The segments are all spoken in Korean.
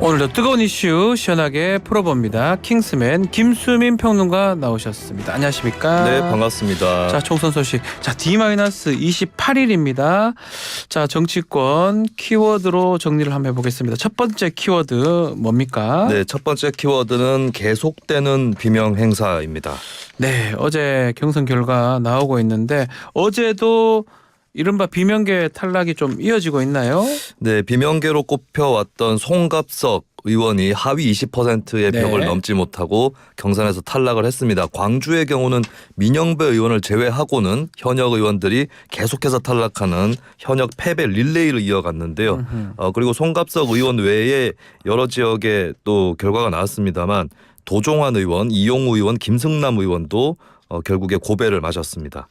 오늘도 뜨거운 이슈 시원하게 풀어봅니다. 킹스맨 김수민 평론가 나오셨습니다. 안녕하십니까? 네, 반갑습니다. 자, 총선 소식. 자, D-28일입니다. 자, 정치권 키워드로 정리를 한번 해보겠습니다. 첫 번째 키워드 뭡니까? 네, 첫 번째 키워드는 계속되는 비명 행사입니다. 네, 어제 경선 결과 나오고 있는데 어제도 이른바 비명계 탈락이 좀 이어지고 있나요? 네, 비명계로 꼽혀왔던 송갑석 의원이 하위 20%의 네. 벽을 넘지 못하고 경선에서 탈락을 했습니다. 광주의 경우는 민영배 의원을 제외하고는 현역 의원들이 계속해서 탈락하는 현역 패배 릴레이를 이어갔는데요. 그리고 송갑석 의원 외에 여러 지역에 또 결과가 나왔습니다만 도종환 의원, 이용우 의원, 김승남 의원도 결국에 고배를 맞았습니다.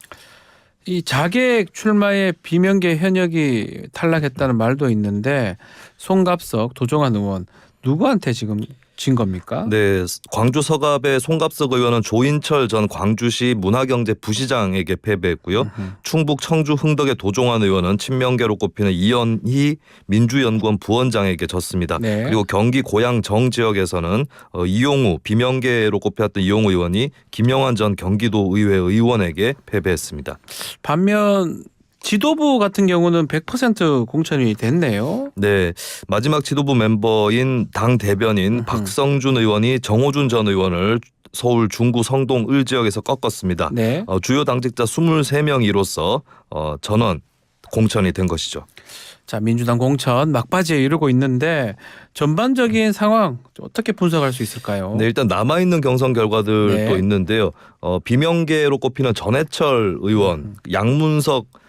이 자객 출마의 비명계 현역이 탈락했다는 말도 있는데 송갑석, 도종환 의원 누구한테 지금 진 겁니까? 네, 광주 서갑의 송갑석 의원은 조인철 전 광주시 문화경제부시장에게 패배했고요. 충북 청주 흥덕의 도종환 의원은 친명계로 꼽히는 이현희 민주연구원 부원장에게 졌습니다. 네. 그리고 경기 고양 정 지역에서는 이용우 비명계로 꼽혔던 이용우 의원이 김영환 전 경기도의회 의원에게 패배했습니다. 반면 지도부 같은 경우는 100% 공천이 됐네요. 네, 마지막 지도부 멤버인 당 대변인 박성준 의원이 정호준 전 의원을 서울 중구 성동 을 지역에서 꺾었습니다. 네. 주요 당직자 23명이로서 전원 공천이 된 것이죠. 자, 민주당 공천 막바지에 이르고 있는데 전반적인 상황 어떻게 분석할 수 있을까요? 네, 일단 남아있는 경선 결과들도 네. 있는데요. 비명계로 꼽히는 전해철 의원, 양문석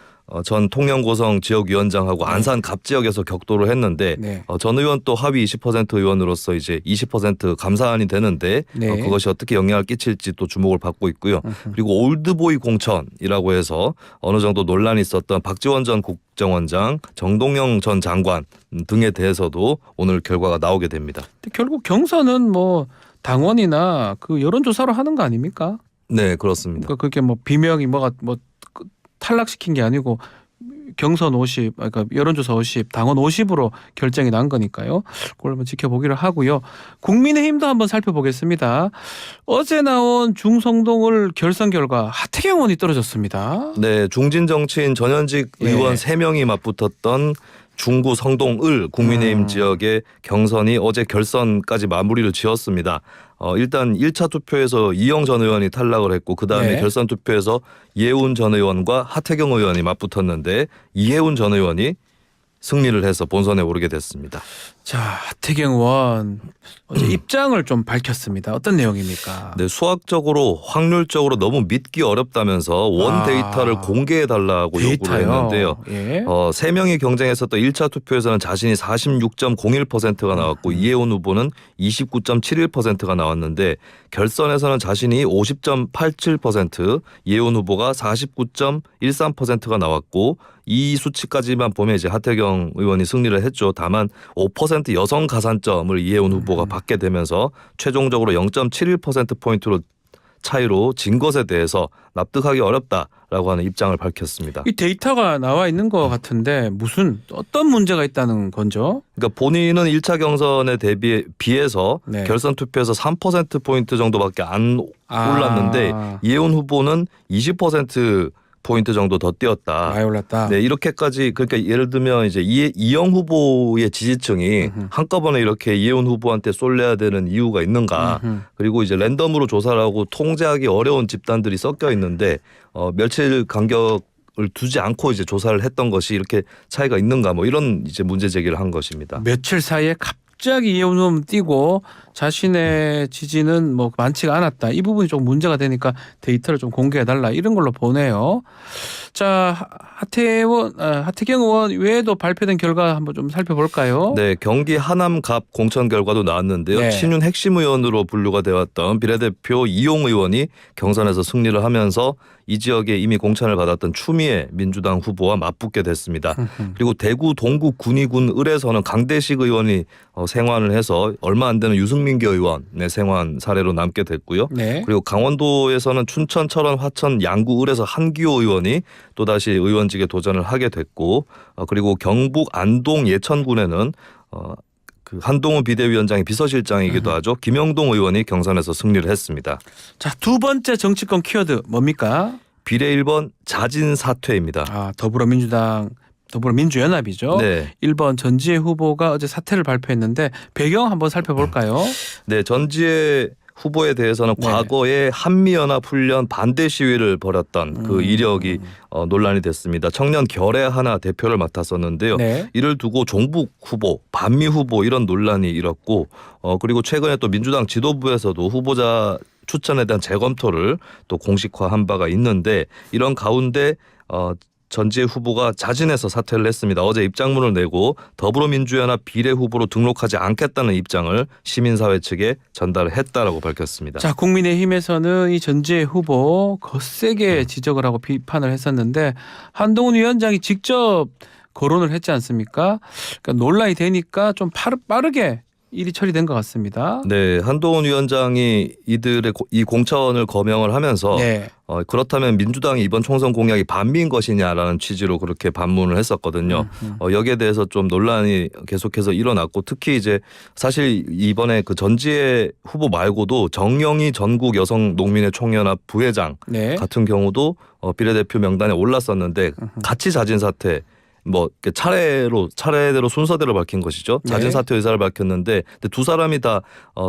전 통영고성 지역위원장하고 안산 갑 지역에서 격돌을 했는데 네. 전 의원 또 하위 20% 의원으로서 이제 20% 감사안이 되는데 네. 그것이 어떻게 영향을 끼칠지 또 주목을 받고 있고요. 그리고 올드보이 공천이라고 해서 어느 정도 논란이 있었던 박지원 전 국정원장, 정동영 전 장관 등에 대해서도 오늘 결과가 나오게 됩니다. 근데 결국 경선은 뭐 당원이나 그 여론조사로 하는 거 아닙니까? 네, 그렇습니다. 그러니까 그게 뭐 비명이 뭐가 뭐 탈락시킨 게 아니고 경선 50, 그러니까 여론조사 50, 당원 50으로 결정이 난 거니까요. 그걸 한번 지켜보기로 하고요. 국민의힘도 한번 살펴보겠습니다. 어제 나온 중성동을 결선 결과 하태경 의원이 떨어졌습니다. 네, 중진 정치인 전현직 예. 의원 3명이 맞붙었던 중구 성동을 국민의힘 지역의 경선이 어제 결선까지 마무리를 지었습니다. 일단 1차 투표에서 이영 전 의원이 탈락을 했고 그다음에 네. 결선 투표에서 이해운 전 의원과 하태경 의원이 맞붙었는데 이해운 전 의원이 승리를 해서 본선에 오르게 됐습니다. 자, 하태경 의원 어제 입장을 좀 밝혔습니다. 어떤 내용입니까? 네, 수학적으로 확률적으로 너무 믿기 어렵다면서 원 데이터를 공개해달라고 요구를 데이터요? 했는데요. 예. 3명이 경쟁했었던 1차 투표에서는 자신이 46.01%가 나왔고 이해운 후보는 29.71%가 나왔는데 결선에서는 자신이 50.87%, 이해운 후보가 49.13%가 나왔고 이 수치까지만 보면 이제 하태경 의원이 승리를 했죠. 다만 5% 여성 가산점을 이해운 후보가 받게 되면서 최종적으로 0.71%포인트로 차이로 진 것에 대해서 납득하기 어렵다라고 하는 입장을 밝혔습니다. 이 데이터가 나와 있는 것 같은데 무슨 어떤 문제가 있다는 건죠? 그러니까 본인은 1차 경선에 비해서 네. 결선 투표에서 3%포인트 정도밖에 안 올랐는데 이해운 후보는 20%포인트 정도 더 뛰었다. 많이 올랐다. 네, 이렇게까지 그러니까 예를 들면 이제 이영 후보의 지지층이 한꺼번에 이렇게 이해운 후보한테 쏠려야 되는 이유가 있는가? 그리고 이제 랜덤으로 조사를 하고 통제하기 어려운 집단들이 섞여 있는데 며칠 간격을 두지 않고 이제 조사를 했던 것이 이렇게 차이가 있는가? 뭐 이런 이제 문제 제기를 한 것입니다. 며칠 사이에 갑자기 이해운 후보 뛰고 자신의 지지는 뭐 많지가 않았다. 이 부분이 좀 문제가 되니까 데이터를 좀 공개해달라 이런 걸로 보네요. 자, 하태경 의원 외에도 발표된 결과 한번 좀 살펴볼까요? 네, 경기 하남갑 공천 결과도 나왔는데요. 네. 친윤 핵심 의원으로 분류가 되었던 비례대표 이용 의원이 경선에서 승리를 하면서 이 지역에 이미 공천을 받았던 추미애 민주당 후보와 맞붙게 됐습니다. 그리고 대구 동구 군위군 을에서는 강대식 의원이 생환을 해서 얼마 안 되는 유승민계 의원의 생환 사례로 남게 됐고요. 네. 그리고 강원도에서는 춘천, 철원, 화천, 양구, 을에서 한기호 의원이 또다시 의원직에 도전을 하게 됐고 그리고 경북 안동 예천군에는 그 한동훈 비대위원장이 비서실장이기도 하죠. 김영동 의원이 경선에서 승리를 했습니다. 자, 두 번째 정치권 키워드 뭡니까? 비례 1번 자진 사퇴입니다. 아, 더불어민주연합이죠. 네. 1번 전지혜 후보가 어제 사퇴를 발표했는데 배경 한번 살펴볼까요? 네, 전지혜 후보에 대해서는 네. 과거에 한미연합 훈련 반대 시위를 벌였던 그 이력이 논란이 됐습니다. 청년 결의 하나 대표를 맡았었는데요. 네. 이를 두고 종북 후보, 반미 후보 이런 논란이 일었고 그리고 최근에 또 민주당 지도부에서도 후보자 추천에 대한 재검토를 또 공식화한 바가 있는데 이런 가운데 전지혜 후보가 자진해서 사퇴를 했습니다. 어제 입장문을 내고 더불어민주연합 비례 후보로 등록하지 않겠다는 입장을 시민사회 측에 전달을 했다라고 밝혔습니다. 자, 국민의힘에서는 이 전지혜 후보 거세게 지적을 하고 비판을 했었는데 한동훈 위원장이 직접 거론을 했지 않습니까? 그러니까 논란이 되니까 좀 빠르게 일이 처리된 것 같습니다. 네, 한동훈 위원장이 이들의 이 공천을 거명을 하면서 네. 그렇다면 민주당이 이번 총선 공약이 반미인 것이냐라는 취지로 그렇게 반문을 했었거든요. 여기에 대해서 좀 논란이 계속해서 일어났고 특히 이제 사실 이번에 그 전지혜 후보 말고도 정영희 전국 여성 농민의 총연합 부회장 네. 같은 경우도 비례대표 명단에 올랐었는데 같이 자진 사퇴. 뭐 차례대로 순서대로 밝힌 것이죠. 자진 네. 사퇴 의사를 밝혔는데 두 사람이 다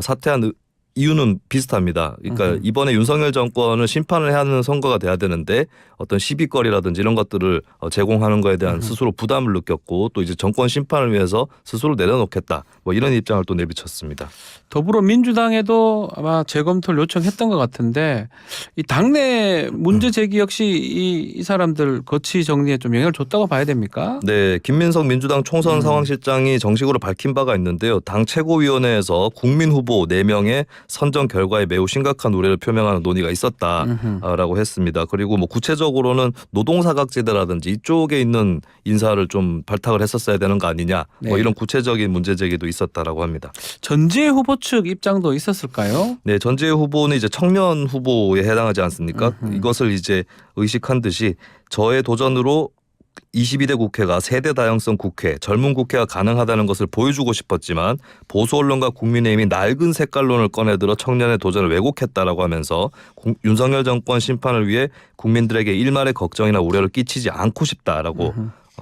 사퇴한 이유는 비슷합니다. 그러니까 이번에 윤석열 정권을 심판을 해야 하는 선거가 돼야 되는데 어떤 시비거리라든지 이런 것들을 제공하는 거에 대한 스스로 부담을 느꼈고 또 이제 정권 심판을 위해서 스스로 내려놓겠다. 뭐 이런 입장을 또 내비쳤습니다. 더불어민주당에도 아마 재검토를 요청했던 것 같은데 이 당내 문제 제기 역시 이 사람들 거치 정리에 좀 영향을 줬다고 봐야 됩니까? 네, 김민석 민주당 총선 상황실장이 정식으로 밝힌 바가 있는데요. 당 최고위원회에서 국민 후보 4명의 선정 결과에 매우 심각한 우려를 표명하는 논의가 있었다라고 했습니다. 그리고 뭐 구체적으로는 노동사각지대라든지 이쪽에 있는 인사를 좀 발탁을 했었어야 되는 거 아니냐. 뭐 네. 이런 구체적인 문제 제기도 있었다라고 합니다. 전지혜 후보 측 입장도 있었을까요? 네, 전지혜 후보는 이제 청년 후보에 해당하지 않습니까? 이것을 이제 의식한 듯이 저의 도전으로 22대 국회가 세대 다양성 국회, 젊은 국회가 가능하다는 것을 보여주고 싶었지만 보수 언론과 국민의힘이 낡은 색깔론을 꺼내들어 청년의 도전을 왜곡했다라고 하면서 윤석열 정권 심판을 위해 국민들에게 일말의 걱정이나 우려를 끼치지 않고 싶다라고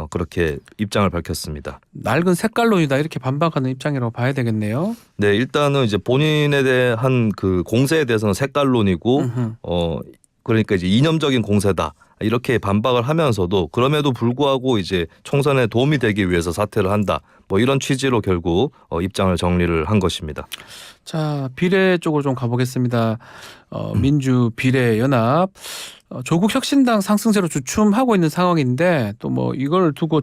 그렇게 입장을 밝혔습니다. 낡은 색깔론이다 이렇게 반박하는 입장이라고 봐야 되겠네요. 네, 일단은 이제 본인에 대한 그 공세에 대해서는 색깔론이고 그러니까 이제 이념적인 공세다. 이렇게 반박을 하면서도 그럼에도 불구하고 이제 총선에 도움이 되기 위해서 사퇴를 한다. 뭐 이런 취지로 결국 입장을 정리를 한 것입니다. 자, 비례 쪽으로 좀 가보겠습니다. 민주 비례 연합 조국 혁신당 상승세로 주춤하고 있는 상황인데 또 뭐 이걸 두고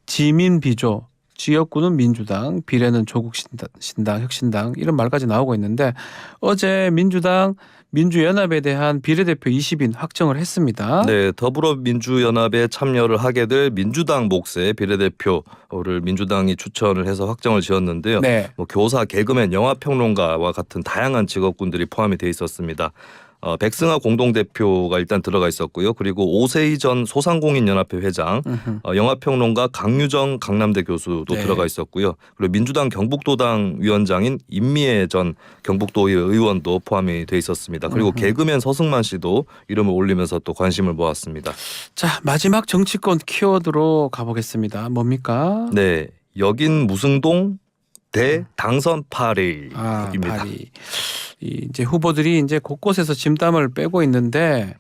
지민 비조 지역구는 민주당, 비례는 조국 신당, 혁신당 이런 말까지 나오고 있는데 어제 민주당 민주연합에 대한 비례대표 20인 확정을 했습니다. 네, 더불어민주연합에 참여를 하게 될 민주당 몫의 비례대표를 민주당이 추천을 해서 확정을 지었는데요. 네. 뭐 교사, 개그맨, 영화평론가와 같은 다양한 직업군들이 포함이 돼 있었습니다. 백승하 공동대표가 일단 들어가 있었고요. 그리고 오세희 전 소상공인연합회 회장, 영화평론가 강유정 강남대 교수도 네. 들어가 있었고요. 그리고 민주당 경북도당 위원장인 임미애 전 경북도의 의원도 포함이 돼 있었습니다. 그리고 개그맨 서승만 씨도 이름을 올리면서 또 관심을 모았습니다. 자, 마지막 정치권 키워드로 가보겠습니다. 뭡니까? 네, 여긴 무승동 대 당선 8일입니다. 아, 파리. 이제 후보들이 이제 곳곳에서 진땀을 빼고 있는데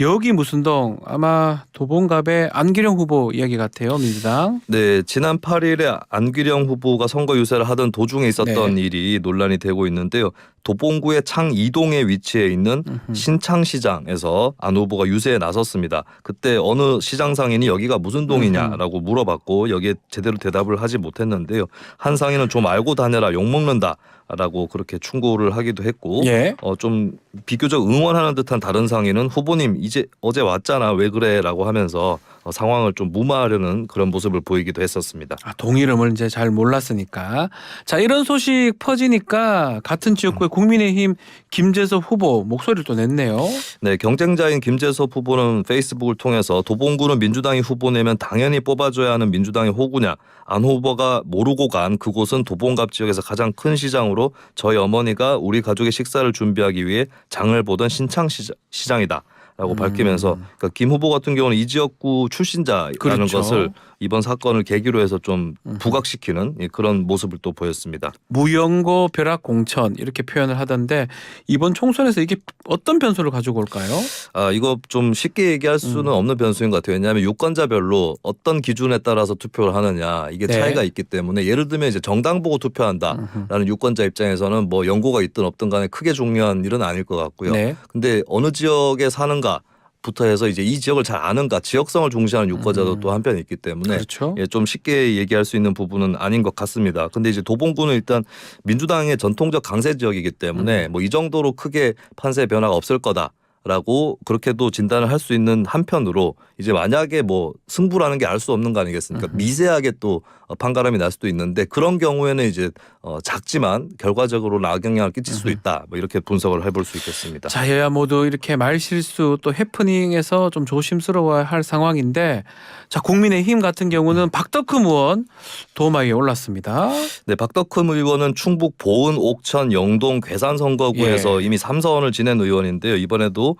여기 무슨동 아마 도봉갑의 안기령 후보 이야기 같아요. 민주당. 네, 지난 8일에 안기령 후보가 선거 유세를 하던 도중에 있었던 네. 일이 논란이 되고 있는데요. 도봉구의 창이동에 위치해 있는 신창시장에서 안 후보가 유세에 나섰습니다. 그때 어느 시장 상인이 여기가 무슨 동이냐라고 물어봤고 여기에 제대로 대답을 하지 못했는데요. 한 상인은 좀 알고 다녀라 욕먹는다. 라고 그렇게 충고를 하기도 했고 예. 좀 비교적 응원하는 듯한 다른 상인은 후보님 이제 어제 왔잖아 왜 그래라고 하면서 상황을 좀 무마하려는 그런 모습을 보이기도 했었습니다. 동일음을 이제 잘 몰랐으니까. 자, 이런 소식 퍼지니까 같은 지역구의 국민의힘 김재섭 후보 목소리를 또 냈네요. 네, 경쟁자인 김재섭 후보는 페이스북을 통해서 도봉구는 민주당이 후보 내면 당연히 뽑아줘야 하는 민주당의 호구냐. 안 후보가 모르고 간 그곳은 도봉갑 지역에서 가장 큰 시장으로 저희 어머니가 우리 가족의 식사를 준비하기 위해 장을 보던 신창 시장이다. 라고 밝히면서 그러니까 김 후보 같은 경우는 이 지역구 출신자라는 그렇죠. 것을 이번 사건을 계기로 해서 좀 부각시키는 그런 모습을 또 보였습니다. 무연고 벼락 공천 이렇게 표현을 하던데 이번 총선에서 이게 어떤 변수를 가지고 올까요? 이거 좀 쉽게 얘기할 수는 없는 변수인 것 같아요. 왜냐하면 유권자별로 어떤 기준에 따라서 투표를 하느냐 이게 네. 차이가 있기 때문에 예를 들면 이제 정당 보고 투표한다라는 유권자 입장에서는 뭐 연고가 있든 없든 간에 크게 중요한 일은 아닐 것 같고요. 네. 근데 어느 지역에 사는가 부터 해서 이제 이 지역을 잘 아는가 지역성을 중시하는 유권자도 또 한편 있기 때문에 그렇죠. 좀 쉽게 얘기할 수 있는 부분은 아닌 것 같습니다. 근데 이제 도봉구는 일단 민주당의 전통적 강세 지역이기 때문에 뭐 이 정도로 크게 판세 변화가 없을 거다라고 그렇게도 진단을 할 수 있는 한편으로 이제 만약에 뭐 승부라는 게 알 수 없는 거 아니겠습니까? 미세하게 또 판가름이 날 수도 있는데 그런 경우에는 이제 작지만 결과적으로는 악영향을 끼칠 수도 있다. 뭐 이렇게 분석을 해볼 수 있겠습니다. 자, 여야 모두 이렇게 말실수 또 해프닝에서 좀 조심스러워야 할 상황인데 자, 국민의힘 같은 경우는 박덕흠 의원 도마위에 올랐습니다. 네, 박덕흠 의원은 충북 보은, 옥천, 영동, 괴산 선거구에서 이미 3선을 지낸 의원인데요. 이번에도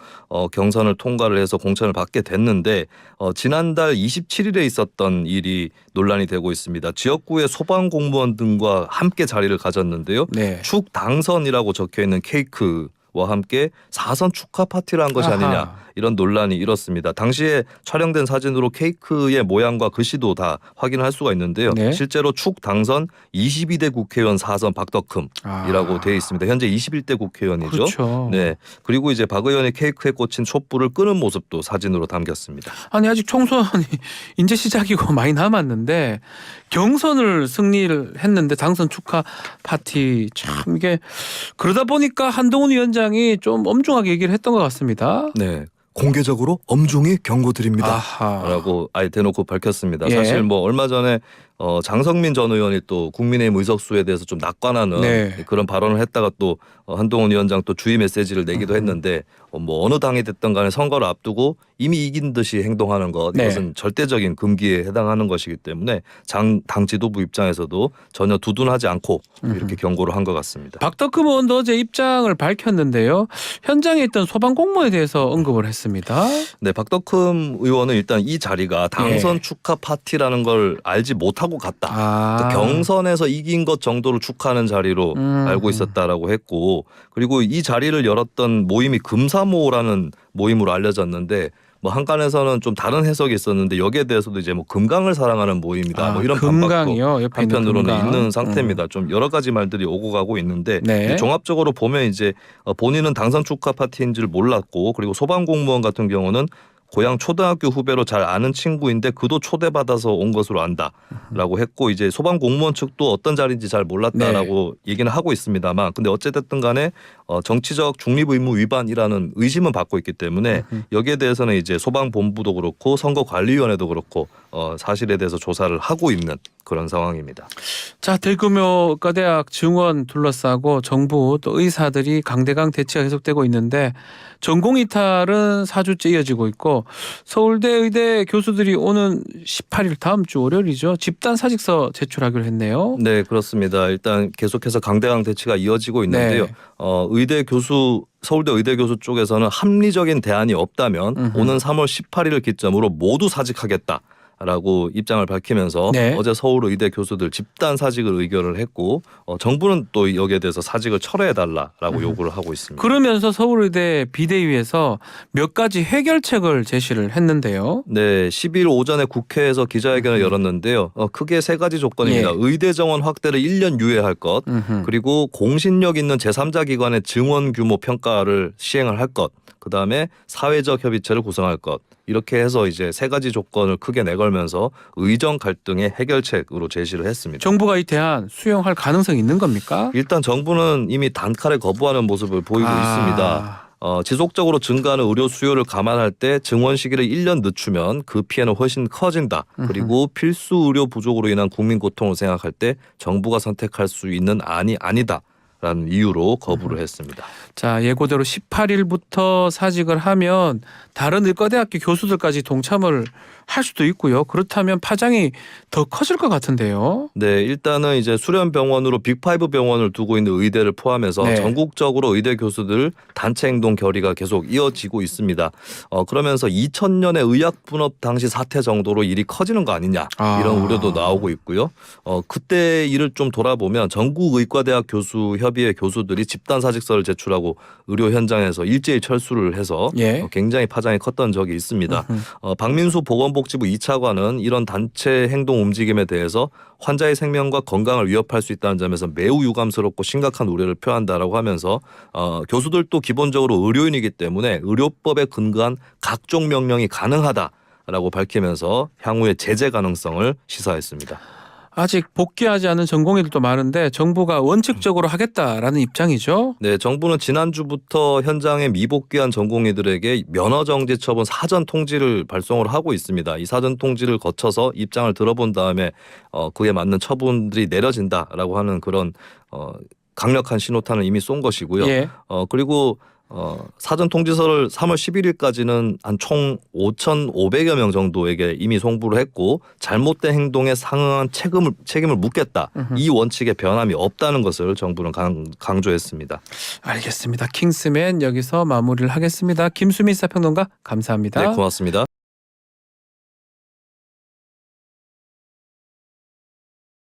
경선을 통과를 해서 공천을 받게 됐는데 지난달 27일에 있었던 일이 논란이 되고 있습니다. 지역구의 소방공무원 등과 함께 자리를 가졌는데요. 네. 축 당선이라고 적혀있는 케이크와 함께 4선 축하 파티를 한 것이 아하. 아니냐 이런 논란이 일었습니다. 당시에 촬영된 사진으로 케이크의 모양과 글씨도 다 확인할 수가 있는데요. 네. 실제로 축 당선 22대 국회의원 4선 박덕흠이라고 되어 있습니다. 현재 21대 국회의원이죠. 그렇죠. 네. 그리고 이제 박 의원이 케이크에 꽂힌 촛불을 끄는 모습도 사진으로 담겼습니다. 아니 아직 총선이 이제 시작이고 많이 남았는데 경선을 승리를 했는데 당선 축하 파티 참 이게 그러다 보니까 한동훈 위원장이 좀 엄중하게 얘기를 했던 것 같습니다. 네. 공개적으로 엄중히 경고드립니다. 아하. 라고 아예 대놓고 밝혔습니다. 예. 사실 뭐 얼마 전에 장성민 전 의원이 또 국민의힘 의석수에 대해서 좀 낙관하는 네. 그런 발언을 했다가 또 한동훈 위원장 또 주의 메시지를 내기도 했는데 뭐 어느 당이 됐든 간에 선거를 앞두고 이미 이긴 듯이 행동하는 것 네. 이것은 절대적인 금기에 해당하는 것이기 때문에 당 지도부 입장에서도 전혀 두둔하지 않고 이렇게 경고를 한 것 같습니다. 박덕흠 의원도 어제 입장을 밝혔는데요. 현장에 있던 소방 공무원에 대해서 언급을 했습니다. 네, 박덕흠 의원은 일단 이 자리가 당선 예. 축하 파티라는 걸 알지 못하고 갔다. 아. 그러니까 경선에서 이긴 것 정도로 축하하는 자리로 알고 있었다라고 했고 그리고 이 자리를 열었던 모임이 금사모라는 모임으로 알려졌는데 뭐 한간에서는 좀 다른 해석이 있었는데 여기에 대해서도 이제 뭐 금강을 사랑하는 모임이다. 뭐 이런 반박도 금강이요. 옆에 있는 한편으로는 금강. 있는 상태입니다. 좀 여러 가지 말들이 오고 가고 있는데 네. 종합적으로 보면 이제 본인은 당선 축하 파티인 줄 몰랐고 그리고 소방공무원 같은 경우는 고향 초등학교 후배로 잘 아는 친구인데 그도 초대받아서 온 것으로 안다라고 했고 이제 소방공무원 측도 어떤 자리인지 잘 몰랐다라고 얘기는 하고 있습니다만 근데 어찌됐든 간에 정치적 중립의무 위반이라는 의심은 받고 있기 때문에 여기에 대해서는 이제 소방본부도 그렇고 선거관리위원회도 그렇고 사실에 대해서 조사를 하고 있는 그런 상황입니다. 자, 대규모 의과대학 증원 둘러싸고 정부 또 의사들이 강대강 대치가 계속되고 있는데 전공 이탈은 4주째 이어지고 있고 서울대 의대 교수들이 오는 18일 다음 주 월요일이죠. 집단 사직서 제출하기로 했네요. 네, 그렇습니다. 일단 계속해서 강대강 대치가 이어지고 있는데요. 네. 의대 교수 서울대 의대 교수 쪽에서는 합리적인 대안이 없다면 오는 3월 18일을 기점으로 모두 사직하겠다. 라고 입장을 밝히면서 네. 어제 서울 의대 교수들 집단 사직을 의결을 했고 정부는 또 여기에 대해서 사직을 철회해달라라고 요구를 하고 있습니다. 그러면서 서울의대 비대위에서 몇 가지 해결책을 제시를 했는데요. 네, 10일 오전에 국회에서 기자회견을 열었는데요. 크게 세 가지 조건입니다. 예. 의대 정원 확대를 1년 유예할 것, 그리고 공신력 있는 제3자 기관의 증원 규모 평가를 시행을 할 것, 그다음에 사회적 협의체를 구성할 것. 이렇게 해서 이제 세 가지 조건을 크게 내걸면서 의정 갈등의 해결책으로 제시를 했습니다. 정부가 이 대안 수용할 가능성이 있는 겁니까? 일단 정부는 이미 단칼에 거부하는 모습을 보이고 있습니다. 지속적으로 증가하는 의료 수요를 감안할 때 증원 시기를 1년 늦추면 그 피해는 훨씬 커진다. 그리고 필수 의료 부족으로 인한 국민 고통을 생각할 때 정부가 선택할 수 있는 안이 아니다. 라는 이유로 거부를 했습니다. 자, 예고대로 18일부터 사직을 하면 다른 의과대학교 교수들까지 동참을 할 수도 있고요. 그렇다면 파장이 더 커질 것 같은데요. 네, 일단은 이제 수련병원으로 빅5 병원을 두고 있는 의대를 포함해서 네. 전국적으로 의대 교수들 단체 행동 결의가 계속 이어지고 있습니다. 그러면서 2000년의 의약분업 당시 사태 정도로 일이 커지는 거 아니냐 이런 우려도 나오고 있고요. 그때 일을 좀 돌아보면 전국의과대학 교수협의회 교수들이 집단사직서를 제출하고 의료 현장에서 일제히 철수를 해서 예. 굉장히 파장이 컸던 적이 있습니다. 박민수 보건복지부 2차관은 이런 단체 행동 움직임에 대해서 환자의 생명과 건강을 위협할 수 있다는 점에서 매우 유감스럽고 심각한 우려를 표한다라고 하면서 교수들도 기본적으로 의료인이기 때문에 의료법에 근거한 각종 명령이 가능하다라고 밝히면서 향후의 제재 가능성을 시사했습니다. 아직 복귀하지 않은 전공의들도 많은데 정부가 원칙적으로 하겠다라는 입장이죠. 네, 정부는 지난주부터 현장에 미복귀한 전공의들에게 면허정지 처분 사전 통지를 발송을 하고 있습니다. 이 사전 통지를 거쳐서 입장을 들어본 다음에 그에 맞는 처분들이 내려진다라고 하는 그런 강력한 신호탄을 이미 쏜 것이고요. 예. 그리고 사전 통지서를 3월 11일까지는 한 총 5,500여 명 정도에게 이미 송부를 했고 잘못된 행동에 상응한 책임을 묻겠다. 이 원칙에 변함이 없다는 것을 정부는 강조했습니다. 알겠습니다. 킹스맨 여기서 마무리를 하겠습니다. 김수민 사평론가 감사합니다. 네, 고맙습니다.